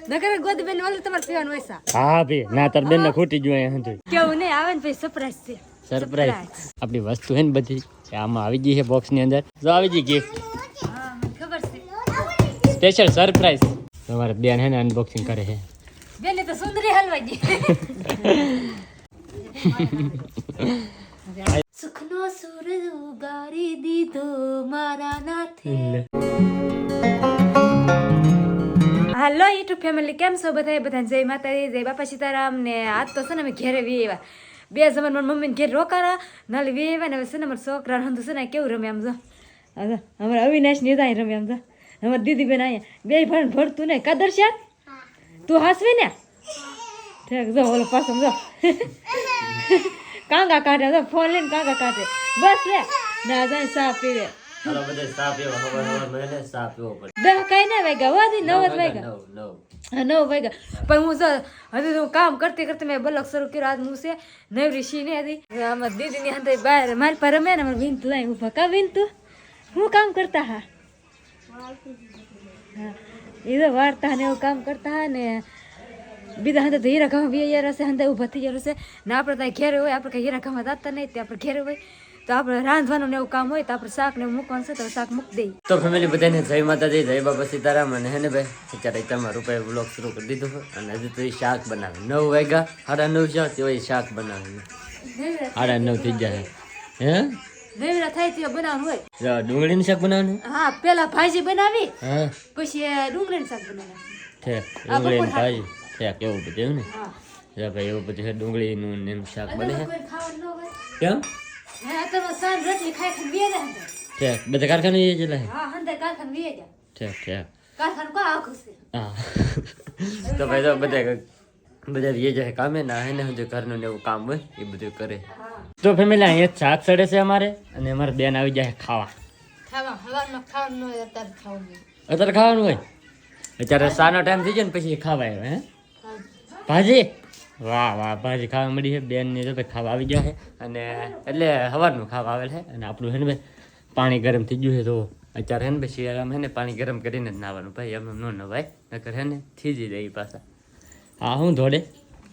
નકર ગોદ બેન ઓલે તમાર પીવાનું હોય સા હા ભઈ ના તાર બેન ને ખૂટી ગયો અહીં હતું કેવું નહીં આવે ને ભાઈ સરપ્રાઈઝ છે સરપ્રાઈઝ આપણી વસ્તુ હે ને બધી આમાં આવી ગઈ છે બોક્સ ની અંદર જો આવી ગઈ ગિફ્ટ હા મને ખબર છે સ્પેશિયલ સરપ્રાઈઝ તમારે બેન હે ને અનબોક્સિંગ કરે છે બેન તો સુંદરી હલવાઈ ગઈ સુખનો સૂરજ ઉગાડી દીધો મારા નાથે હાલો યુટ્યુબ ફેમિલી કેમ છો બધા જય માતાજી જય બાપા સીતારામ ને આજ તો છે ને અમે ઘેરે વી આવ્યા બે જમણ મારી મમ્મીને ઘેર રોકારા નાલી વી આવ્યા ને હવે છે ને અમારા છોકરા હંધું છે ને કેવું રમે આમ જો અમારા અવિનાશ ને જાય રમે આમ જો અમારી દીદી બેન અહીંયા બે ભણ ભરતું ને કદર છે તું હાસવી ને ઠેક જો ઓલો પાછો જો કાંગા કાઢે જો ફોન લઈને કાંગા કાઢે બસ લે ના જાય સા પીવે હાલો બધે સા પીવો ખબર મને સા પીવો પડે દહ કઈ ના વાગ્યા વાદી 9 વાગ્યા 9 વાગ્યા પણ હું હજી હું કામ કરતી કરતી મેં બ્લોગ શરૂ કર્યો આજ હું છે નવરી સી ને હતી આમાં દીદીની અંદર બહાર મારી પર રમે ને મારી વિનતું લાઈ ઉભા કા વિનતું હું કામ કરતા હા એ તો વાર્તા ને એવું કામ કરતા હા ને બીજા હંધે તો હીરા ગામ વીર હશે હંધે ઊભા થઈ ગયા હશે ને આપણે ત્યાં ઘેરે હોય આપણે કઈ હીરા ગામમાં જતા નહીં તે આપણે ઘેરે હોય તો આપણે રાંધવાનું ને એવું કામ હોય તો આપણે શાક ને મૂકવાનું છે તો શાક મૂકી દઈએ તો ફેમિલી બધાને જય માતાજી જય બાપા સીતારામ અને હે ને ભાઈ અત્યારે તમારા રૂપિયા બ્લોગ શરૂ કરી દીધો અને હજુ તો એ શાક બનાવે 9 વાગ્યા 9:30 થયા તો એ શાક બનાવે 9:30 થઈ જાય હે નવરા થાય તે બનાવવાનું હોય ડુંગળીનું શાક બનાવવાનું હા પેલા ભાજી બનાવી હા પછી ડુંગળીનું શાક બનાવવાનું ઠેક ડુંગળીનું ભાજી ઠેક એવું બધું ને હા ભાઈ એવું બધું ડુંગળીનું ને એનું શાક બને છે કેમ હા તમે સાંજ રોટલી ખાઈ ખાઈ બેરે હંધે ઠેક બધા કારખાને એ જ લે હા હંધે કારખાને બેરે જા ઠેક કારખાને કો આખું છે હા તો ભાઈ તો બધા એ જાય કામે ના હે ને હજુ ઘરનું ને એવું કામ હોય એ બધું કરે તો ફેમિલી અહીંયા શાક સડે છે અમારે અને અમારે બેન આવી જાય ખાવા હવામાં ખાવાનું હોય અત્યારે ખાવાનું અત્યારે ખાવાનું હોય અત્યારે સાનો ટાઈમ થઈ ગયો ને પછી ખાવા આવ્યો હે ભાજી વાહ વાહ ભાજી ખાવા મળી છે બેન ની તો ભાઈ ખાવા આવી ગયા છે અને એટલે સવારનું ખાવા આવેલ છે અને આપણું છે ને ભાઈ પાણી ગરમ થઈ ગયું છે તો અત્યારે છે ને ભાઈ શિયાળામાં છે ને પાણી ગરમ કરીને જ નાવાનું ભાઈ એમ ન નવાય નકર છે ને થીજી જાય પાછા હા હું ધોડે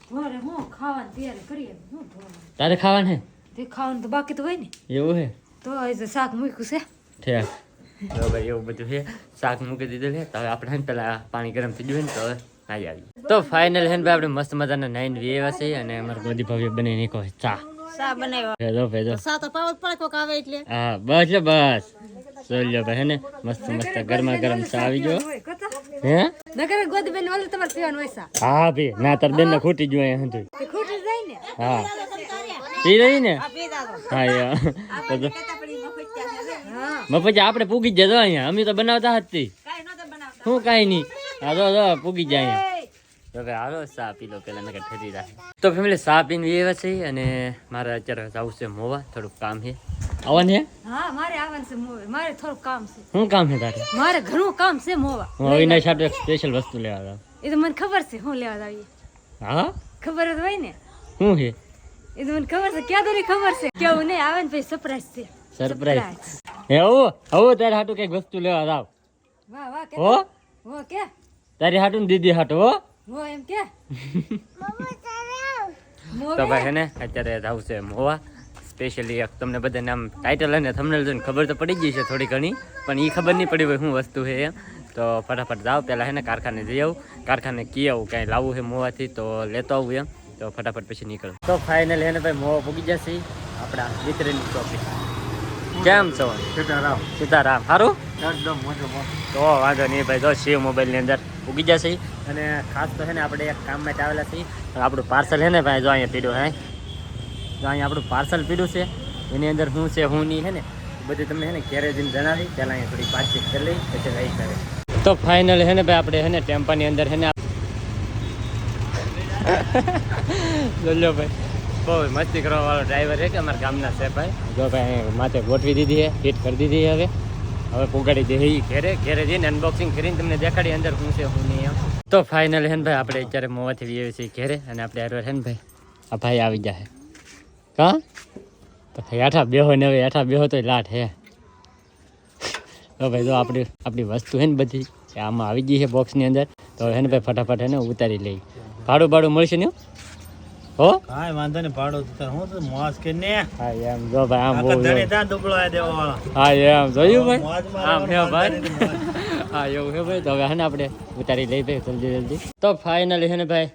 ઘરે હું ખાવાનું તૈયાર કરીએ હું ધોવાનું તારે ખાવાનું હે તે ખાવાનું તો બાકી તો હોય ને એવું હે તો એ શાક મૂક્યું છે ઠેક તો ભાઈ એવું બધું છે શાક મૂકી દીધું છે તો હવે આપણે છે ને પેલા પાણી ગરમ થઈ ગયું ને તો હવે આવી તો ફાઇનલ હે ને ભાઈ આપણે મસ્ત મજાના 9 વેવા છે અને અમાર ગોદી ભાભી બની નીકો ચા બનાવ્યો ભેજો સા તો પાવત પડે કોક આવે એટલે હા બસ લે બસ સોલ્યો ભાઈ હે ને મસ્ત મસ્ત ગરમા ગરમ ચા આવી ગયો હે નકર ગોદી બેન ઓલે તમાર પીવાનું હોય સા હા ભઈ ના તાર બેન ને ખૂટી ગયો અહીં હતું તે ખૂટી જાય ને હા પી રહી ને હા યાર મફત આપણે પૂગી જજો અહીંયા અમે તો બનાવતા હતી હું કાઈ નહીં હા જો પૂગી જાય તો ભાઈ હાલો સા પી લો પેલા નકર ઠરી રાખે તો ફેમિલી સા પીને એવા છે અને મારે અત્યારે જવું છે મોવા થોડુંક કામ છે આવવાનું છે હા મારે આવવાનું છે મોવે મારે થોડું કામ છે શું કામ છે તારે મારે ઘણું કામ છે મોવા હું અવિનાશ સાથે એક સ્પેશિયલ વસ્તુ લેવા જાવ એ તો મને ખબર છે હું લેવા આવીએ હા ખબર જ હોય ને શું છે એ તો મને ખબર છે ક્યાં દોરી ખબર છે કેવું નહીં આવે ને પછી સરપ્રાઈઝ છે સરપ્રાઈઝ એવું હવે તારે હાટું કઈક વસ્તુ લેવા જાવ વાહ વાહ કે હો હો કે તારી હાટું ને દીદી હાટું હો હો એમ કે તો ભાઈ હે ને અત્યારે જાવ છે મોવા સ્પેશિયલી તમને બધા નામ ટાઇટલ અને થંબનેલ જોઈને ખબર તો પડી ગઈ છે થોડી ઘણી પણ એ ખબર નહીં પડી હોય શું વસ્તુ છે એમ તો ફટાફટ જાઓ પહેલાં હે ને કારખાને જઈ આવું કારખાને કી આવું કાંઈ લાવવું છે મોવાથી તો લેતો આવું એમ તો ફટાફટ પછી નીકળો તો ફાઇનલ હે ને ભાઈ મોવા પૂગી જશે આપણા મિત્રની ચોકી કેમ છો સીતારામ સીતારામ સારું એકદમ તો વાંધો નહીં ભાઈ જો શિવ મોબાઈલની અંદર ઉગી જશે અને ખાસ તો છે ને આપણે એક કામ માટે આવેલા છીએ આપણું પાર્સલ છે ને ભાઈ જો અહીંયા પીડ્યું હે તો અહીંયા આપણું પાર્સલ પીડ્યું છે એની અંદર શું છે શું નહીં છે ને બધું તમને છે ને ઘેરે જઈને જણાવી પહેલાં અહીંયા થોડી વાતચીત કરી લઈ પછી રહી કરે તો ફાઇનલ છે ને ભાઈ આપણે છે ને ટેમ્પાની અંદર છે ને બોલો ભાઈ બહુ મસ્તી કરવા વાળો ડ્રાઈવર છે કે અમારા ગામના છે ભાઈ જો ભાઈ માથે ગોઠવી દીધી છે ફિટ કરી દીધી હવે પુગાડી દે ઘેરે ઘેરે જઈને અનબોક્સિંગ કરીને તમને દેખાડી અંદર શું છે શું નહીં એમ તો ફાઇનલ હે ને ભાઈ આપણે અત્યારે મોવાથી આવીએ છીએ ઘેરે અને આપણે હારવાર છે ને ભાઈ આ ભાઈ આવી જાય કા તો ભાઈ આઠા બેહો ને હવે આઠા બેહો તો લાટ હે તો ભાઈ જો આપણી વસ્તુ છે ને બધી આમાં આવી ગઈ છે બોક્સની અંદર તો એને ભાઈ ફટાફટ એને ઉતારી લઈ. ભાડું મળશે ને હો? કાંઈ વાંધો નહીં, ભાડો હું તો મોજ કે ને. હા એમ જો ભાઈ આમ બહુ દુબળો દેવાવાળા. હા એમ જોયું ભાઈ મોજમાં આમ હે ભાઈ હા એવું હે ભાઈ. તો હવે હે ને આપણે ઉતારી લઈ ભાઈ જલ્દી. તો ફાઇનલી હે ને ભાઈ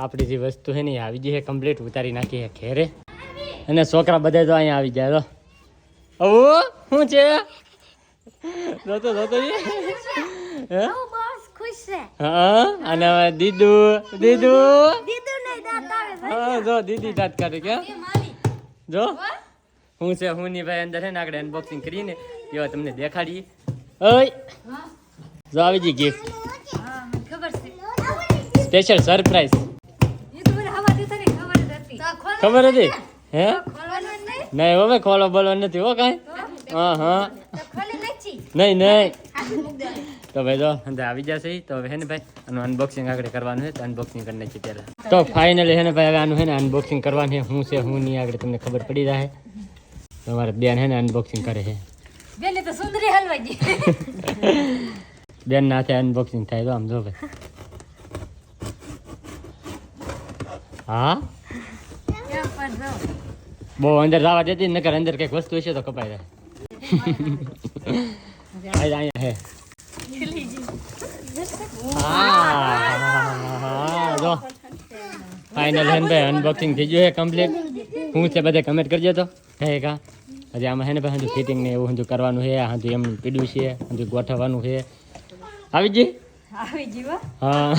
આપણી જે વસ્તુ છે ને એ આવી ગઈ છે કમ્પ્લીટ, ઉતારી નાખી છે ઘેરે. અને છોકરા બધા તો અહીંયા આવી જાય. તો ઓ શું છે જોતો હે હા. અને હવે દીદુ હા જો દીદી દાંત કાઢે કે જો હું છે હું ની ભાઈ અંદર છે ને આપણે અનબોક્સિંગ કરીને એવા તમને દેખાડીએ. ઓય જો આવી ગઈ ગિફ્ટ, સ્પેશિયલ સરપ્રાઈઝ. ખબર હતી હે? નહીં હવે ખોલો બોલો નથી હો કાંઈ. હા નહીં તો ભાઈ જો અંદર આવી જશે. તો હવે હે ને ભાઈ આનું અનબોક્સિંગ આગળ કરવાનું છે, તો અનબોક્સિંગ કરી નાખીએ પહેલાં. તો ફાઇનલી હે ને ભાઈ હવે આનું છે ને અનબોક્સિંગ કરવાનું છે. હું છે હું નહીં આગળ તમને ખબર પડી જાય. તમારે બેન હે ને અનબોક્સિંગ કરે છે. બેન ના હાથે અનબોક્સિંગ થાય તો આમ જો ભાઈ. હા બહુ અંદર જવા દેતી નકર અંદર કઈક વસ્તુ હશે તો કપાઈ જાય. અહીંયા હે હા જો ફાઇનલ હે ને ભાઈ અનબોક્સિંગ થઈ ગયું છે કમ્પ્લીટ. હું છે બધા કમેન્ટ કરજો તો હે કા હજી આમાં હે ને ભાઈ હજુ ફિટિંગ ને એવું હજુ કરવાનું છે. હજુ એમનું પીડ્યું છે, હજુ ગોઠવવાનું છે. આવી ગઈ હા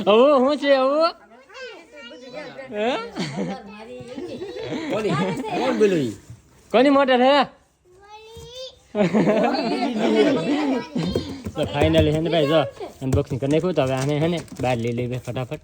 હવે શું છે હવે કોની મોટર હે? તો ફાઇનલી હે ને ભાઈ જો અનબોક્સિંગ કરી નાખ્યું. તો હવે આને હે ને બહાર લઈ લઈ ફટાફટ.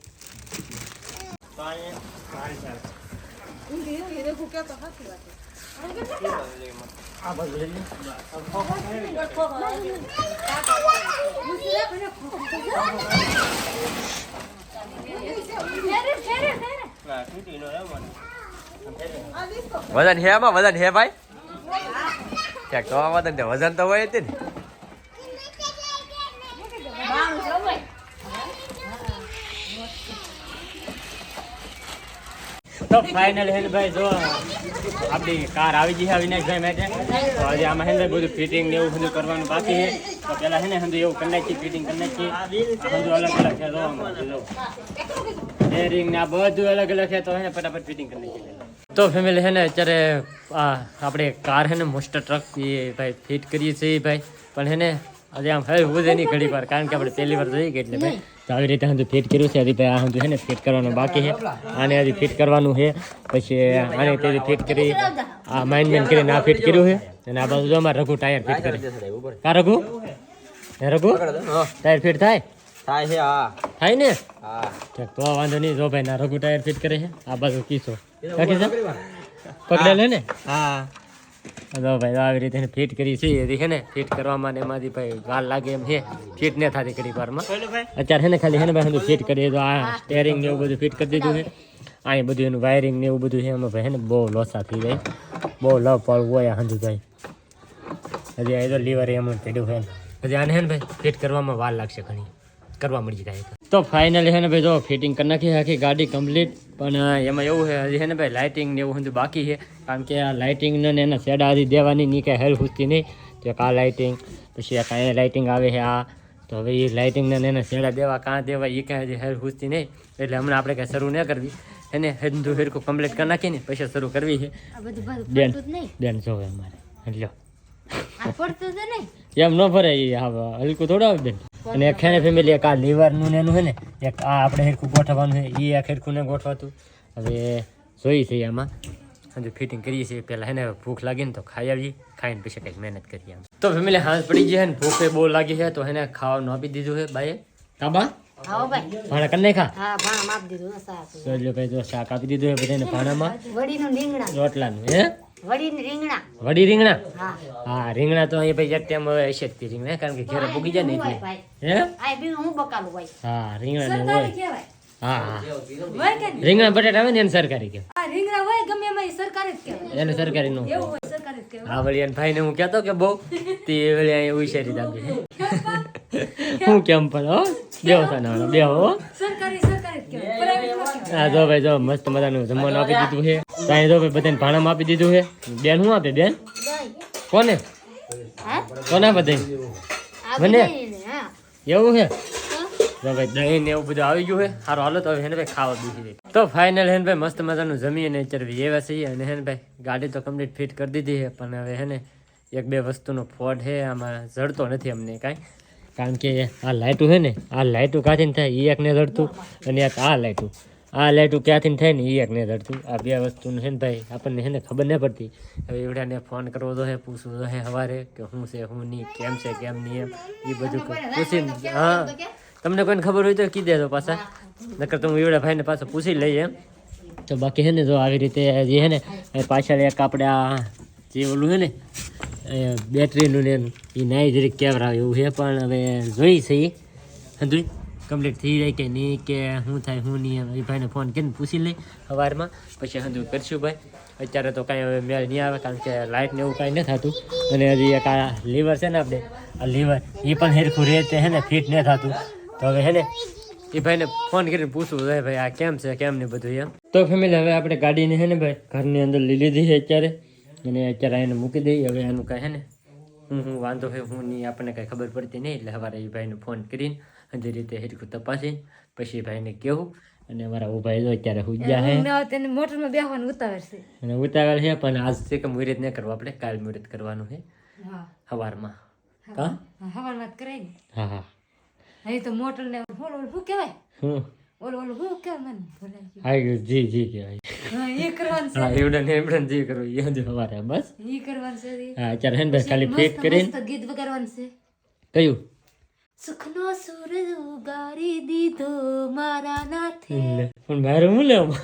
વજન હે આમાં? વજન હે ભાઈ? ક્યાંક તો વજન તો હોય જ ને. તો ફાઇનલી હે ને ભાઈ જો આપણી કાર આવી ગઈ છે વિનાયકભાઈ માટે. તો આજે આમાં હે ને બધું ફિટિંગ ને એવું બધું કરવાનું બાકી છે. તો પેલા હે ને એવું કરી નાખીએ, ફિટિંગ કરી નાખીએ. બધું અલગ અલગ છે જો બેરિંગ ને આ બધું અલગ અલગ છે. તો હે ને ફટાફટ ફિટિંગ કરી નાખીએ. તો ફેમિલી હે ને અત્યારે આપણે કાર હે ને મોસ્ટર ટ્રક એ ભાઈ ફિટ કરીએ છીએ ભાઈ. પણ હે ને આજે આમ હવે હું જ એની ઘડી વાર, કારણ કે આપણે પહેલી વાર જોઈ ગઈ એટલે ભાઈ. તો આવી રીતે હજુ ફિટ કર્યું છે. હજી ભાઈ આ હજુ હે ને ફિટ કરવાનું બાકી છે. આને હજી ફિટ કરવાનું છે. પછી આને તેથી ફિટ કરી આ માઇન્ડમેન્ટ કરીને આ ફિટ કર્યું છે. અને આ બાજુ જો અમારે રઘુ ટાયર ફિટ કરે. કા રઘુ? હે રઘુ ટાયર ફિટ થાય થાય ને? તો વાંધો નહીં. જો ભાઈ ના રઘુ ટાયર ફિટ કરે છે. આ બાજુ કીસો પકડે લે ને. હા તો ભાઈ આવી રીતે ફિટ કરી છે. એથી છે ને ફિટ કરવામાં ને એમાંથી ભાઈ વાર લાગે એમ છે. ફિટ ને થતી ઘડી વારમાં. અત્યારે છે ને ખાલી છે ને ભાઈ ફિટ કરીએ તો આ સ્ટેરિંગ ને એવું બધું ફિટ કરી દીધું છે. અહીં બધું એનું વાયરિંગ ને એવું બધું છે. એમાં ભાઈ છે ને બહુ લોસા થઈ જાય, બહુ લવ પડવું હોય હંધુ ભાઈ. હજી આ તો લીવર એમ પડ્યું છે. હજી આને છે ને ભાઈ ફિટ કરવામાં વાર લાગશે ઘણી, કરવા મળી જાય. તો ફાઇનલી છે ને ભાઈ જો ફિટિંગ કરી નાખી આખી ગાડી કમ્પ્લીટ. પણ એમાં એવું છે હજી છે ને ભાઈ લાઇટિંગ ને એવું બધું બાકી છે. કારણ કે આ લાઇટિંગ ને એના શેડા હજી દેવાની નહીં, કાંઈ હેલ્પ પૂછતી નહીં. તો આ લાઇટિંગ પછી આ કાંઈ લાઇટિંગ આવે છે આ. તો હવે એ લાઇટિંગને એના શેડા દેવા કાં દેવા એ કાંઈ હજી હેલ્પ પૂછતી નહીં. એટલે હમણાં આપણે કાંઈ શરૂ ન કરવી. એને હેદું હેરખું કમ્પ્લીટ કરી નાખીને પછી શરૂ કરવી છે. બેન જોવે અમારે લ્યો એમ ન ભરાય હલકું થોડું આવે બેન. અને એક છે ફેમિલી એક આ લીવરનું ને એનું છે ને એક આ આપણે હેરખું ગોઠવવાનું છે. એ આ હેરખું ને ગોઠવાતું હવે જોઈ છે એમાં હજુ ફિટિંગ કરીએ છીએ. પહેલાં હે ને ભૂખ લાગી ને તો ખાઈ આવીએ, ખાઈને પછી કંઈક મહેનત કરીએ. તો ફેમિલી હાથ પડી જાય ને ભૂખે બહુ લાગી છે. તો એને ખાવાનું આપી દીધું છે બાઈએ. કાબા ભાણા કરી નાખા? ભાઈ જો શાક આપી દીધું છે બધાને ભાણામાં. રોટલાનું હે વડી રીંગણા. હા રીંગણા તો અહીં ભાઈ એક ટાઈમ હવે હશે જ રીંગણા, કારણ કે ઘરે પૂગી જાય ને એટલે. હે હા રીંગણા ને હોય. હા રીંગણા બટાટા આવે ને એને સરકારી કહેવાય. એને સરકારી નો હા વળી એને ભાઈ ને હું કહેતો કે બહુ તે વળી અહીંયા ઉછેરી દાબી હું કેમ પણ હો બેહો સાના બેહો સરકારી સરકારી જ કહેવાય, private ન કહેવાય. હા જો ભાઈ જો મસ્ત મજાનું જમવાનું આપી દીધું છે ત્યાં જો ભાઈ બધાને ભાણામાં આપી દીધું છે બેન શું આપે બેન કોને કોને બધે મને એવું છે જો ભાઈ દહીં ને એવું બધું આવી ગયું છે સારું હાલો તો હવે હેને ભાઈ ખાવા બીજી તો ફાઇનલ હેને ભાઈ મસ્ત મજાનું જમીએ ને અત્યારે એવા છીએ અને હેને ભાઈ ગાડી તો કમ્પ્લીટ ફિટ કરી દીધી છે પણ હવે હેને એક બે વસ્તુનો ફોડ છે આમાં જડતો નથી અમને કાંઈ કારણ કે આ લાઇટું છે ને આ લાઇટું ક્યાંથી થાય એ એકને જડતું અને એક આ લાઇટું ક્યાંથી થાય ને એ એકને જડતું આ બે વસ્તુનું છે ને ભાઈ આપણને છે ને ખબર નહીં પડતી હવે એવડાને ફોન કરવો તો હે પૂછવું તો હે સવારે કે શું છે શું નહીં કેમ છે કેમ નહીં એમ એ બધું પૂછીને હા તમને કોઈને ખબર હોય તો કીધી દેજો પાછા નકર તો હું એવડા ભાઈને પાછો પૂછી લઈએ એમ તો બાકી છે ને જો આવી રીતે જે છે ને પાછળ એક આપણે આ જે ઓલું છે ને બેટરીનું ને એ નાઈ જરીક કેવરાવે એવું છે પણ હવે જોઈ છે એ હંધુઈ કમ્પ્લીટ થઈ જાય કે નહીં કે શું થાય શું નહીં એ ભાઈને ફોન કરીને પૂછી લઈ સવારમાં પછી હંધુઈ કરશું ભાઈ અત્યારે તો કાંઈ હવે મેળ નહીં આવે કારણ કે લાઇટ ને એવું કાંઈ નથી થતું અને હજી એક આ લીવર છે ને આપણે આ લીવર એ પણ હેરખું રહે તે હે ને ફિટ નહીં થતું તો હવે હે ને એ ભાઈને ફોન કરીને પૂછવું જોઈએ ભાઈ આ કેમ છે કેમ નહીં બધું એમ તો ફેમિલી હવે આપણે ગાડીને છે ને ભાઈ ઘરની અંદર લઈ લીધી છે અત્યારે અને અત્યારે એને મૂકી દઈએ હવે એનું કાંઈ હે ને હું વાંધો હોય હું નહીં આપણને કાંઈ ખબર પડતી નહીં એટલે સવારે એ ભાઈને ફોન કરીને જે રીતે હેરખું તપાસીને પછી એ ભાઈને કહેવું અને અમારા ઉભાઈ જો અત્યારે હુજ્યા હે હું ના તેને મોટરમાં બેહવાનું ઉતાવળ છે. અને ઉતાવળ છે પણ આજ છે કે મુહૂર્ત નહીં કરવું આપણે કાલ મુહૂર્ત કરવાનું છે હા સવારમાં હા હવારમાં જ કરાય ને. હા હા અહીં તો મોટર ને ઓલું શું કહેવાય હું ઓલું શું કહેવાય મને ભૂલાઈ ગયું. હા જી જી કહેવાય હા એ કરવાનું છે, હા એવડા ને એવડા જે કરવું એ જ સવારે બસ એ કરવાનું છે. હા અત્યારે હે ને ભાઈ ખાલી ફિટ મસ્ત કરીને મસ્ત ગીત વગાડવાનું છે. કયું સુખનો સૂરજ ઉગાડી દીધો મારા નાથે. પણ મારે હું લેવું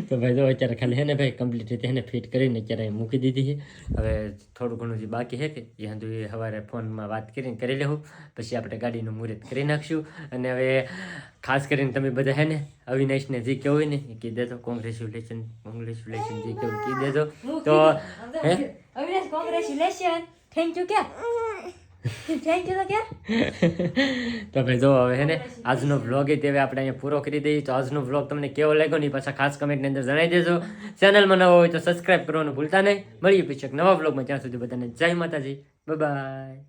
તો ભાઈ જો અત્યારે ખાલી હે ને ભાઈ કમ્પ્લીટ રીતે એને ફિટ કરીને અત્યારે અહીં મૂકી દીધી છે હવે થોડું ઘણું જે બાકી છે કે એ હંધું એ સવારે ફોનમાં વાત કરીને કરી લેવું પછી આપણે ગાડીનું મુહૂર્ત કરી નાખશું અને હવે ખાસ કરીને તમે બધા હે ને અવિનાશને જે કહેવું હોય ને એ કહી દેજો કોંગ્રેચ્યુલેશન જે કહેવું કહી દેજો તો હે અવિનાશ કોંગ્રેચ્યુલેશન થેન્ક યુ ક્યાં થેન્ક યુ તો ક્યાં તો ભાઈ જો હવે હે ને આજનો વ્લોગ એ તેવે આપણે અહીંયા પૂરો કરી દઈએ તો આજનો વ્લોગ તમને કેવો લાગ્યો ને એ પાછા ખાસ કમેન્ટની અંદર જણાવી દેજો ચેનલમાં નવો હોય તો સબસ્ક્રાઈબ કરવાનું ભૂલતા નહીં મળીએ પછી એક નવા વ્લોગમાં ત્યાં સુધી બધાને જય માતાજી બાય બાય.